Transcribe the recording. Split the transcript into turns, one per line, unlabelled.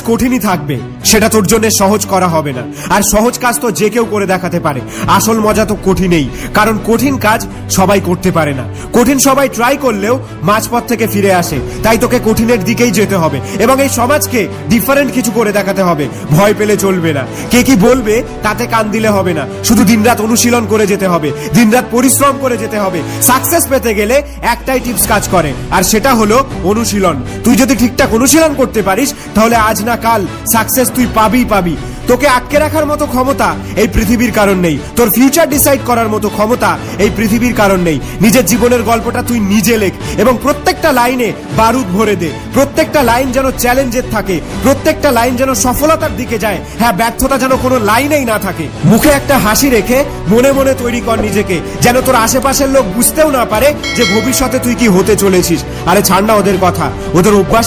কঠিনই থাকবে, সেটা তোর জন্য সহজ করা হবে না। আর সহজ কাজ তো যে কেউ করে দেখাতে পারে, আসল মজা তো কঠিনেই, কারণ কঠিন কাজ সবাই করতে পারে না। কঠিন সবাই ট্রাই করলেও মাঝপথ থেকে ফিরে আসে, তাই তোকে কঠিনের দিকেই যেতে হবে এবং এই সমাজকে ডিফারেন্ট কিছু করে দেখাতে হবে। ভয় পেলে চলবে না, কে কি বলবে তাতে কান দিলে হবে না, শুধু দিনরাত অনুশীলন করে যেতে হবে, দিনরাত পরিশ্রম করে যেতে হবে। সাকসেস পেতে গেলে একটাই টিপস কাজ করে, আর সেটা হলো অনুশীলন। তুই যদি ঠিকঠাক অনুশীলন করতে পারিস তাহলে আজ না কাল সাকসেস তুই পাবি। তোকে আটকে রাখার মতো ক্ষমতা এই পৃথিবীর কারণ নেই, তোর ফিউচার ডিসাইড করার মতো ক্ষমতা এই পৃথিবীর কারণ নেই। নিজের জীবনের গল্পটা তুই নিজে লেখ এবং প্রত্যেকটা লাইনে বারুদ ভরে দে। প্রত্যেকটা লাইন যেন চ্যালেঞ্জের থাকে, প্রত্যেকটা লাইন যেন সফলতার দিকে যায়। হ্যাঁ, ব্যর্থতা যেন কোনো লাইনেই না থাকে। মুখে একটা হাসি রেখে মনে মনে তৈরি কর নিজেকে, যেন তোর আশেপাশের লোক বুঝতেও না পারে যে ভবিষ্যতে তুই কি হতে চলেছিস। আরে ছাড় না ওদের কথা, ওদের অভ্যাস